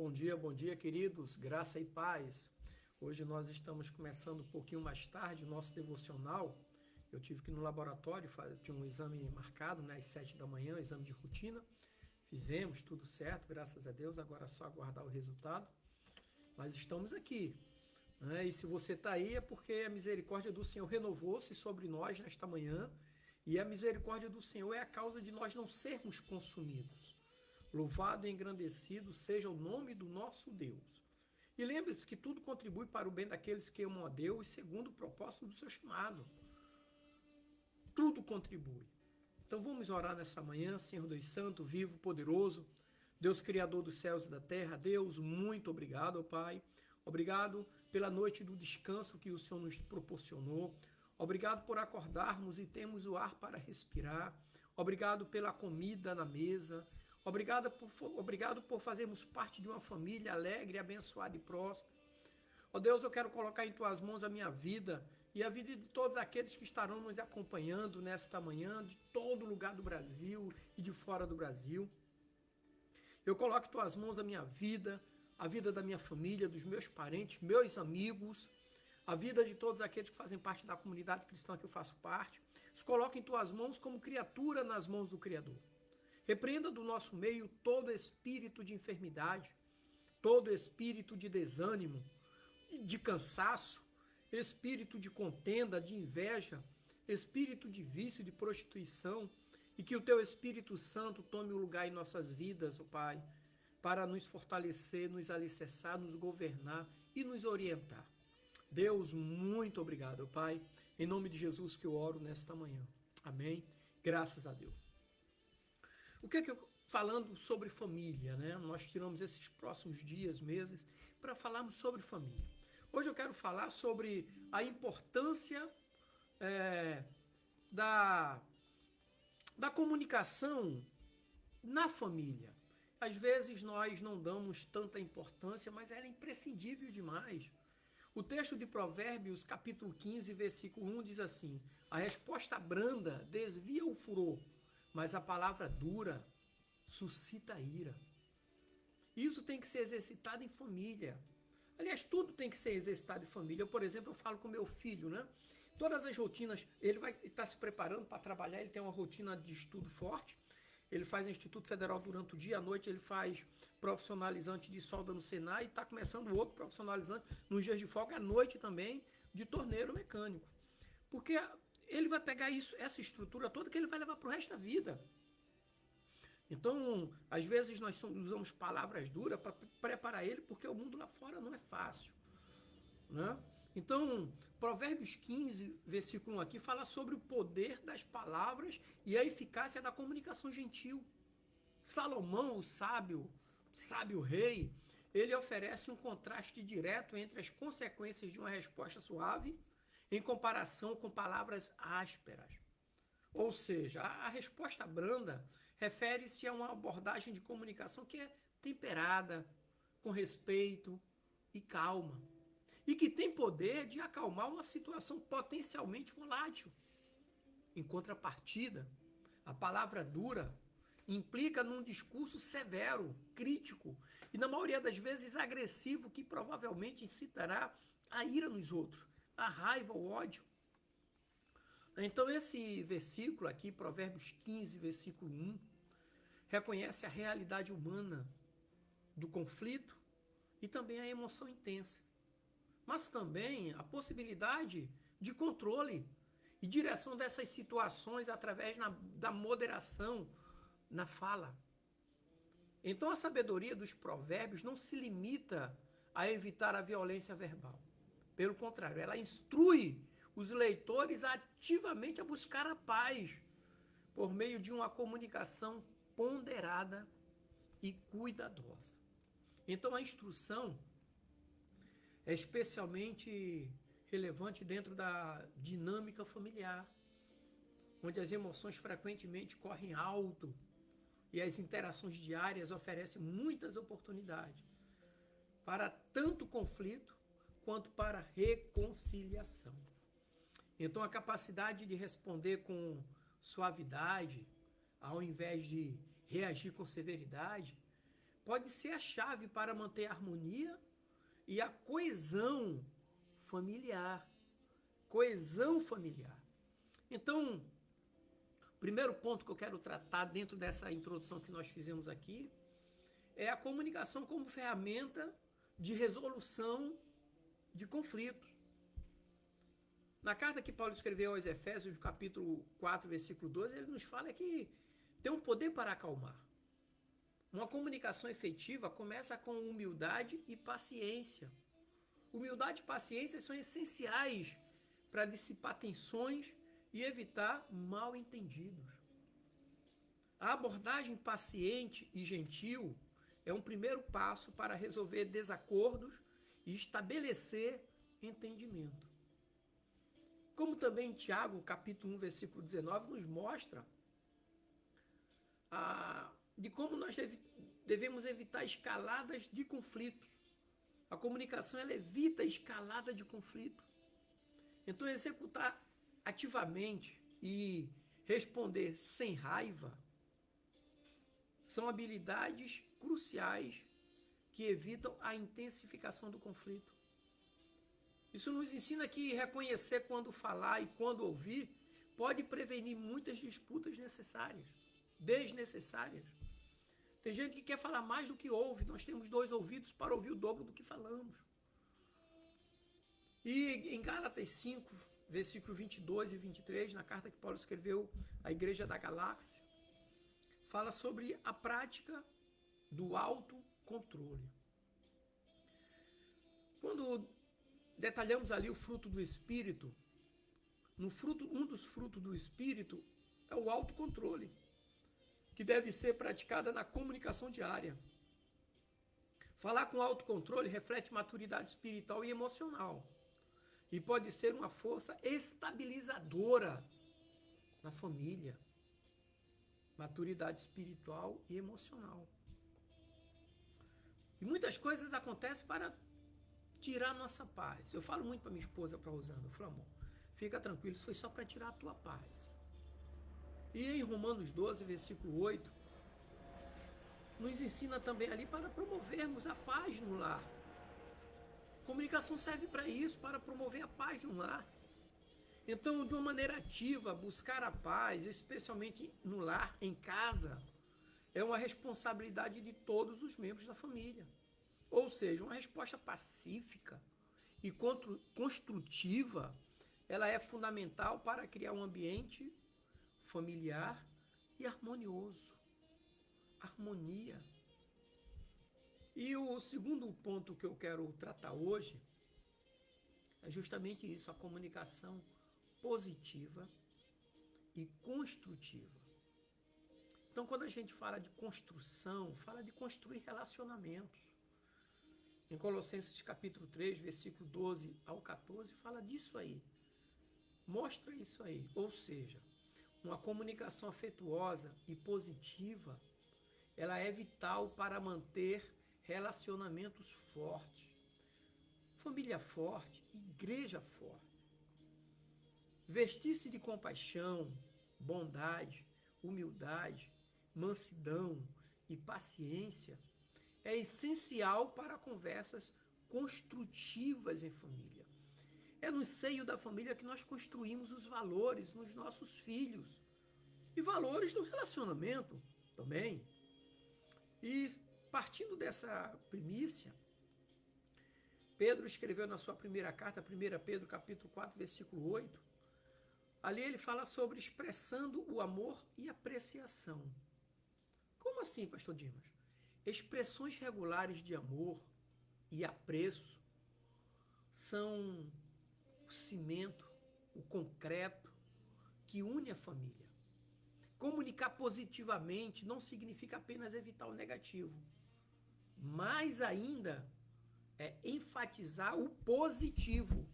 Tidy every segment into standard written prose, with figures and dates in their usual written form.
Bom dia, queridos, graça e paz. Hoje nós estamos começando um pouquinho mais tarde o nosso devocional. Eu tive que ir no laboratório, tinha um exame marcado, né, às 7 da manhã, exame de rotina. Fizemos tudo certo, graças a Deus, agora é só aguardar o resultado. Mas estamos aqui, né? E se você está aí é porque a misericórdia do Senhor renovou-se sobre nós nesta manhã, e a misericórdia do Senhor é a causa de nós não sermos consumidos. Louvado e engrandecido seja o nome do nosso Deus. E lembre-se que tudo contribui para o bem daqueles que amam a Deus segundo o propósito do seu chamado. Tudo contribui. Então vamos orar nessa manhã, Senhor Deus Santo, vivo, poderoso, Deus Criador dos céus e da terra. Deus, muito obrigado, ó Pai. Obrigado pela noite do descanso que o Senhor nos proporcionou. Obrigado por acordarmos e termos o ar para respirar. Obrigado pela comida na mesa. Obrigado por fazermos parte de uma família alegre, abençoada e próspera. Ó Deus, eu quero colocar em Tuas mãos a minha vida e a vida de todos aqueles que estarão nos acompanhando nesta manhã, de todo lugar do Brasil e de fora do Brasil. Eu coloco em Tuas mãos a vida da minha família, dos meus parentes, meus amigos, a vida de todos aqueles que fazem parte da comunidade cristã que eu faço parte. Os coloco em Tuas mãos como criatura nas mãos do Criador. Repreenda do nosso meio todo espírito de enfermidade, todo espírito de desânimo, de cansaço, espírito de contenda, de inveja, espírito de vício, de prostituição, e que o Teu Espírito Santo tome o lugar em nossas vidas, ó Pai, para nos fortalecer, nos alicerçar, nos governar e nos orientar. Deus, muito obrigado, ó Pai, em nome de Jesus que eu oro nesta manhã. Amém. Graças a Deus. O que é que eu falando sobre família, né? Nós tiramos esses próximos dias, meses, para falarmos sobre família. Hoje eu quero falar sobre a importância da comunicação na família. Às vezes nós não damos tanta importância, mas ela é imprescindível demais. O texto de Provérbios, capítulo 15, versículo 1 diz assim: a resposta branda desvia o furor, mas a palavra dura suscita ira. Isso tem que ser exercitado em família. Aliás, tudo tem que ser exercitado em família. Eu, por exemplo, eu falo com meu filho, né? Todas as rotinas, ele vai estar se preparando para trabalhar, ele tem uma rotina de estudo forte. Ele faz Instituto Federal durante o dia, à noite ele faz profissionalizante de solda no Senai e está começando outro profissionalizante nos dias de folga, à noite também, de torneiro mecânico. Porque ele vai pegar essa estrutura toda que ele vai levar para o resto da vida. Então, às vezes nós usamos palavras duras para preparar ele, porque o mundo lá fora não é fácil, né? Então, Provérbios 15, versículo 1 aqui, fala sobre o poder das palavras e a eficácia da comunicação gentil. Salomão, o sábio rei, ele oferece um contraste direto entre as consequências de uma resposta suave em comparação com palavras ásperas. Ou seja, a resposta branda refere-se a uma abordagem de comunicação que é temperada, com respeito e calma, e que tem poder de acalmar uma situação potencialmente volátil. Em contrapartida, a palavra dura implica num discurso severo, crítico e, na maioria das vezes, agressivo, que provavelmente incitará a ira nos outros, a raiva, o ódio. Então, esse versículo aqui, Provérbios 15, versículo 1, reconhece a realidade humana do conflito e também a emoção intensa, mas também a possibilidade de controle e direção dessas situações através da moderação na fala. Então, a sabedoria dos provérbios não se limita a evitar a violência verbal. Pelo contrário, ela instrui os leitores ativamente a buscar a paz por meio de uma comunicação ponderada e cuidadosa. Então, a instrução é especialmente relevante dentro da dinâmica familiar, onde as emoções frequentemente correm alto e as interações diárias oferecem muitas oportunidades para tanto conflito quanto para reconciliação. Então, a capacidade de responder com suavidade, ao invés de reagir com severidade, pode ser a chave para manter a harmonia e a coesão familiar. Coesão familiar. Então, o primeiro ponto que eu quero tratar dentro dessa introdução que nós fizemos aqui é a comunicação como ferramenta de resolução de conflitos. Na carta que Paulo escreveu aos Efésios, capítulo 4, versículo 12, ele nos fala que tem um poder para acalmar. Uma comunicação efetiva começa com humildade e paciência. Humildade e paciência são essenciais para dissipar tensões e evitar mal-entendidos. A abordagem paciente e gentil é um primeiro passo para resolver desacordos e estabelecer entendimento. Como também Tiago, capítulo 1, versículo 19, nos mostra de como nós devemos evitar escaladas de conflito. A comunicação ela evita a escalada de conflito. Então, executar ativamente e responder sem raiva são habilidades cruciais que evitam a intensificação do conflito. Isso nos ensina que reconhecer quando falar e quando ouvir pode prevenir muitas disputas desnecessárias. Tem gente que quer falar mais do que ouve. Nós temos 2 ouvidos para ouvir o dobro do que falamos. E em Gálatas 5, versículos 22 e 23, na carta que Paulo escreveu à Igreja da Galáxia, fala sobre a prática do autocontrole. Quando detalhamos ali o fruto do Espírito, um dos frutos do Espírito é o autocontrole, que deve ser praticada na comunicação diária. Falar com autocontrole reflete maturidade espiritual e emocional e pode ser uma força estabilizadora na família. Maturidade espiritual e emocional. E muitas coisas acontecem para tirar nossa paz. Eu falo muito para minha esposa, para a Rosana, eu falo, amor, fica tranquilo, isso foi só para tirar a tua paz. E em Romanos 12, versículo 8, nos ensina também ali para promovermos a paz no lar. Comunicação serve para isso, para promover a paz no lar. Então, de uma maneira ativa, buscar a paz, especialmente no lar, em casa, é uma responsabilidade de todos os membros da família. Ou seja, uma resposta pacífica e construtiva, ela é fundamental para criar um ambiente familiar e harmonioso. Harmonia. E o segundo ponto que eu quero tratar hoje é justamente isso, a comunicação positiva e construtiva. Então, quando a gente fala de construção, fala de construir relacionamentos. Em Colossenses capítulo 3, versículo 12 ao 14, fala disso aí. Mostra isso aí. Ou seja, uma comunicação afetuosa e positiva, ela é vital para manter relacionamentos fortes. Família forte, igreja forte. Vestir-se de compaixão, bondade, humildade, mansidão e paciência é essencial para conversas construtivas em família. É no seio da família que nós construímos os valores nos nossos filhos e valores do relacionamento também. E partindo dessa primícia, Pedro escreveu na sua primeira carta, 1 Pedro capítulo 4, versículo 8, ali ele fala sobre expressando o amor e apreciação. Como assim, pastor Dimas? Expressões regulares de amor e apreço são o cimento, o concreto que une a família. Comunicar positivamente não significa apenas evitar o negativo, mas ainda é enfatizar o positivo.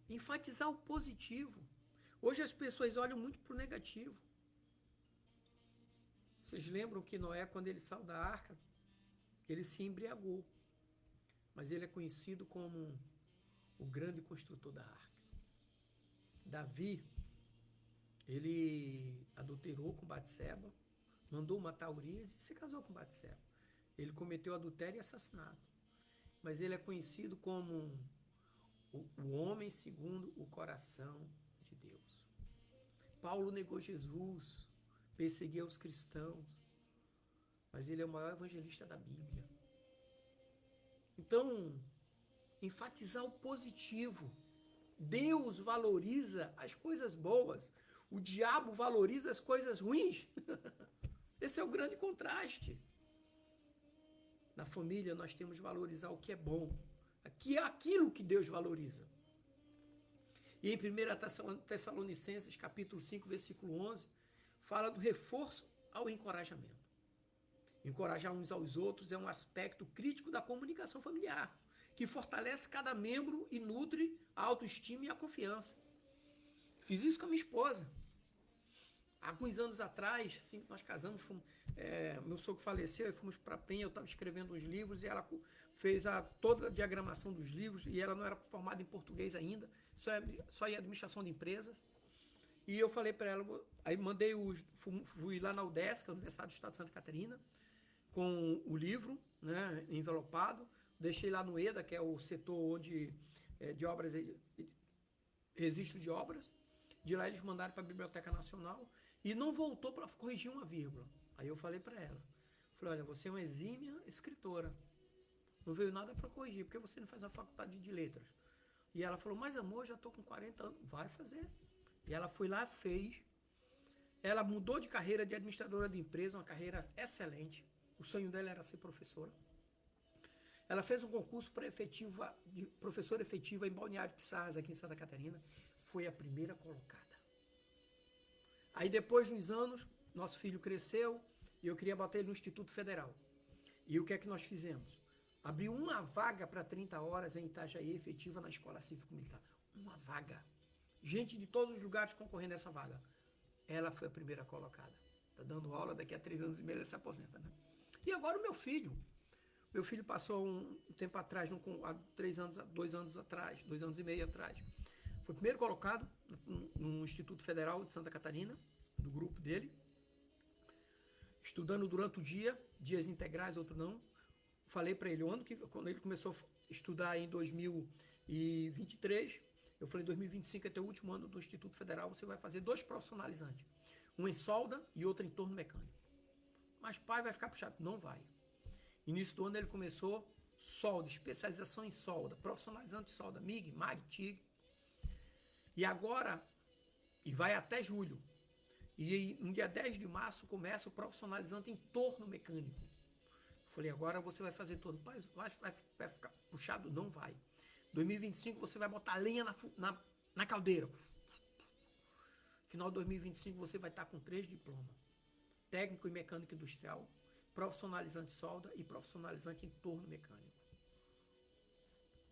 Enfatizar o positivo. Hoje as pessoas olham muito para o negativo. Vocês lembram que Noé, quando ele saiu da arca, ele se embriagou. Mas ele é conhecido como o grande construtor da arca. Davi, ele adulterou com Batseba, mandou matar Urias e se casou com Batseba. Ele cometeu adultério e assassinato. Mas ele é conhecido como o homem segundo o coração de Deus. Paulo negou Jesus, perseguia os cristãos, mas ele é o maior evangelista da Bíblia. Então, enfatizar o positivo. Deus valoriza as coisas boas, o diabo valoriza as coisas ruins. Esse é o grande contraste. Na família, nós temos que valorizar o que é bom, aquilo que Deus valoriza. E em 1 Tessalonicenses, capítulo 5, versículo 11, fala do reforço ao encorajamento. Encorajar uns aos outros é um aspecto crítico da comunicação familiar, que fortalece cada membro e nutre a autoestima e a confiança. Fiz isso com a minha esposa. Há alguns anos atrás, assim, nós casamos, meu sogro faleceu e fomos para a Penha, eu estava escrevendo uns livros e ela fez toda a diagramação dos livros e ela não era formada em português ainda, só em administração de empresas. E eu falei para ela, aí fui lá na UDESC, a Universidade do Estado de Santa Catarina, com o livro, né, envelopado, deixei lá no EDA, que é o setor onde de obras, registro de obras. De lá eles mandaram para a Biblioteca Nacional e não voltou para corrigir uma vírgula. Aí eu falei para ela, olha, você é uma exímia escritora, não veio nada para corrigir, porque você não faz a faculdade de letras? E ela falou, mas amor, já estou com 40 anos, vai fazer. E ela foi lá, fez. Ela mudou de carreira de administradora de empresa, uma carreira excelente. O sonho dela era ser professora. Ela fez um concurso para de professora efetiva em Balneário Pissarras, aqui em Santa Catarina. Foi a primeira colocada. Aí depois de uns anos, nosso filho cresceu e eu queria botar ele no Instituto Federal. E o que é que nós fizemos? Abriu uma vaga para 30 horas em Itajaí, efetiva na Escola Cívico-Militar. Uma vaga. Gente de todos os lugares concorrendo a essa vaga. Ela foi a primeira colocada. Está dando aula, daqui a 3 anos e meio ele se aposenta, né? E agora o meu filho. Meu filho passou um tempo atrás, há 2 anos e meio atrás. Foi primeiro colocado no Instituto Federal de Santa Catarina, do grupo dele. Estudando durante o dia, dias integrais, outro não. Falei para ele, quando ele começou a estudar em 2023, eu falei, 2025 é teu último ano do Instituto Federal, você vai fazer 2 profissionalizantes. Um em solda e outro em torno mecânico. Mas pai, vai ficar puxado? Não vai. Início do ano ele começou solda, especialização em solda, profissionalizante em solda, MIG, MAG, TIG. E agora, e vai até julho. E no dia 10 de março começa o profissionalizante em torno mecânico. Falei, agora você vai fazer todo. Pai, vai ficar puxado? Não vai. 2025 você vai botar lenha na caldeira. Final de 2025 você vai estar com 3 diplomas. Técnico em mecânica industrial, profissionalizante em solda e profissionalizante em torno mecânico.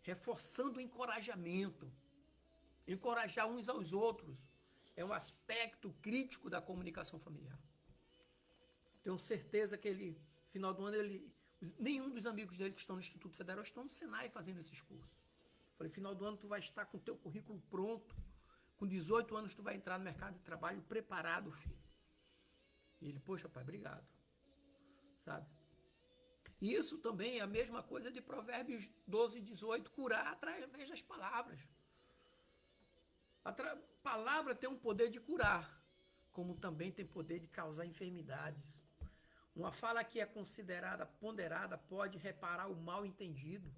Reforçando o encorajamento. Encorajar uns aos outros. É um aspecto crítico da comunicação familiar. Tenho certeza que final do ano, nenhum dos amigos dele que estão no Instituto Federal estão no Senai fazendo esses cursos. Falei, final do ano tu vai estar com o teu currículo pronto. Com 18 anos tu vai entrar no mercado de trabalho preparado, filho. E ele, poxa, pai, obrigado. Sabe? E isso também é a mesma coisa de Provérbios 12, 18, curar através das palavras. A palavra tem um poder de curar, como também tem poder de causar enfermidades. Uma fala que é considerada ponderada pode reparar o mal entendido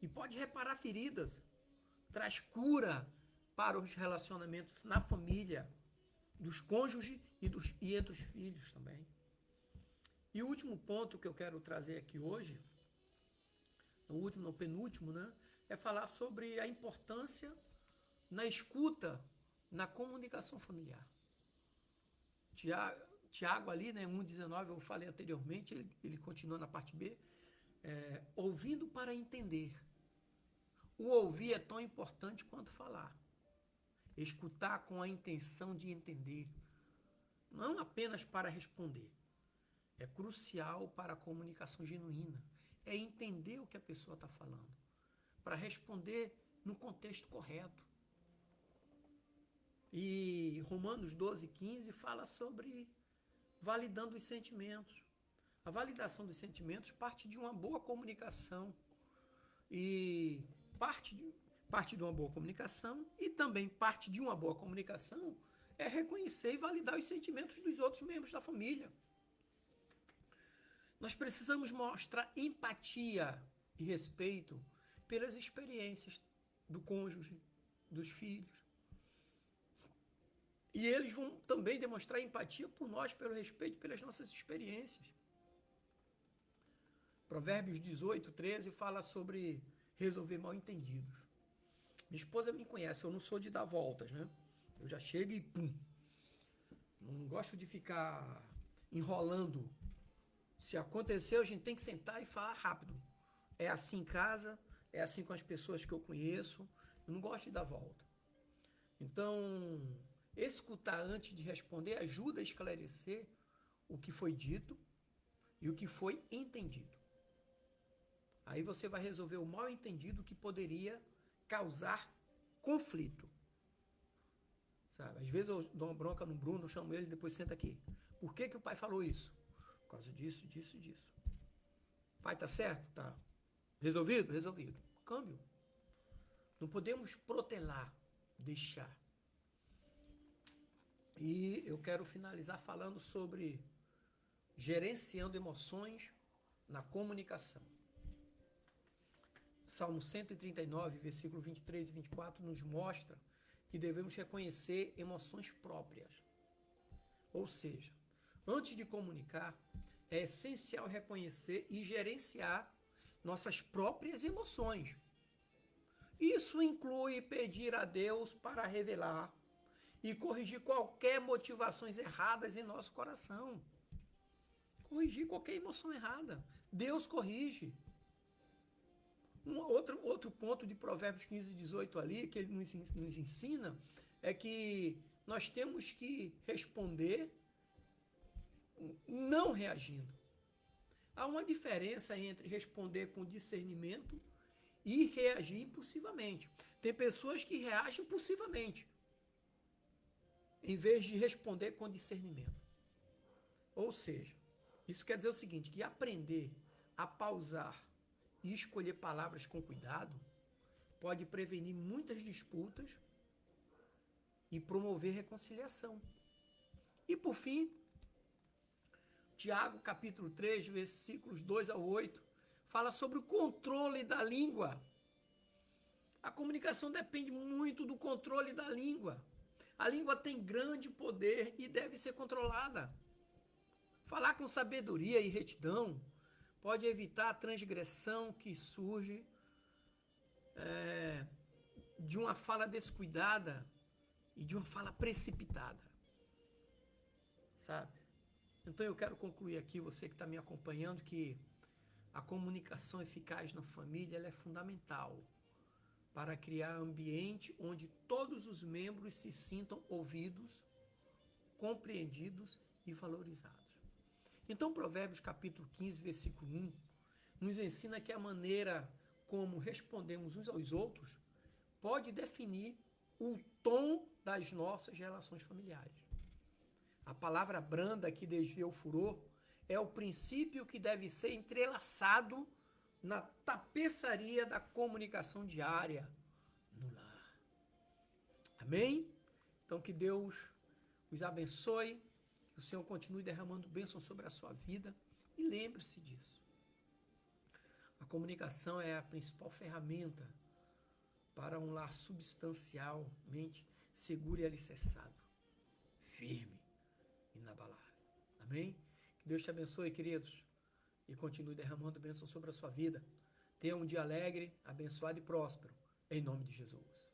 e pode reparar feridas. Traz cura para os relacionamentos na família, dos cônjuges e entre os filhos também. E o último ponto que eu quero trazer aqui hoje, penúltimo, né, é falar sobre a importância na escuta, na comunicação familiar. Tiago ali, né, 1,19, eu falei anteriormente, ele continua na parte B, ouvindo para entender. O ouvir é tão importante quanto falar. Escutar com a intenção de entender. Não apenas para responder. É crucial para a comunicação genuína. É entender o que a pessoa está falando. Para responder no contexto correto. E Romanos 12, 15 fala sobre validando os sentimentos. A validação dos sentimentos parte de uma boa comunicação. E parte de uma boa comunicação e também parte de uma boa comunicação é reconhecer e validar os sentimentos dos outros membros da família. Nós precisamos mostrar empatia e respeito pelas experiências do cônjuge, dos filhos. E eles vão também demonstrar empatia por nós, pelo respeito pelas nossas experiências. Provérbios 18, 13 fala sobre resolver mal-entendidos. Minha esposa me conhece, eu não sou de dar voltas, né? Eu já chego e pum. Não gosto de ficar enrolando. Se aconteceu, a gente tem que sentar e falar rápido. É assim em casa, é assim com as pessoas que eu conheço. Eu não gosto de dar volta. Então, escutar antes de responder ajuda a esclarecer o que foi dito e o que foi entendido. Aí você vai resolver o mal-entendido que poderia causar conflito. Sabe? Às vezes eu dou uma bronca no Bruno, eu chamo ele e depois senta aqui. Por que o pai falou isso? Por causa disso, disso, disso. Pai, tá certo? Tá. Resolvido? Resolvido. Câmbio. Não podemos protelar, deixar. E eu quero finalizar falando sobre gerenciando emoções na comunicação. Salmo 139, versículo 23 e 24 nos mostra que devemos reconhecer emoções próprias. Ou seja, antes de comunicar, é essencial reconhecer e gerenciar nossas próprias emoções. Isso inclui pedir a Deus para revelar e corrigir qualquer motivações erradas em nosso coração. Corrigir qualquer emoção errada. Deus corrige. Outro ponto de Provérbios 15, 18 ali, que ele nos ensina, é que nós temos que responder não reagindo. Há uma diferença entre responder com discernimento e reagir impulsivamente. Tem pessoas que reagem impulsivamente, em vez de responder com discernimento. Ou seja, isso quer dizer o seguinte, que aprender a pausar e escolher palavras com cuidado pode prevenir muitas disputas e promover reconciliação. E por fim, Tiago capítulo 3, versículos 2 ao 8, fala sobre o controle da língua. A comunicação depende muito do controle da língua. A língua tem grande poder e deve ser controlada. Falar com sabedoria e retidão pode evitar a transgressão que surge de uma fala descuidada e de uma fala precipitada. Sabe? Então eu quero concluir aqui, você que está me acompanhando, que a comunicação eficaz na família ela é fundamental para criar um ambiente onde todos os membros se sintam ouvidos, compreendidos e valorizados. Então, Provérbios capítulo 15, versículo 1, nos ensina que a maneira como respondemos uns aos outros pode definir o tom das nossas relações familiares. A palavra branda que desvia o furor é o princípio que deve ser entrelaçado na tapeçaria da comunicação diária no lar. Amém? Então, que Deus os abençoe, que o Senhor continue derramando bênção sobre a sua vida e lembre-se disso. A comunicação é a principal ferramenta para um lar substancialmente seguro e alicerçado, firme, inabalável. Amém? Que Deus te abençoe, queridos, e continue derramando bênção sobre a sua vida. Tenha um dia alegre, abençoado e próspero, em nome de Jesus.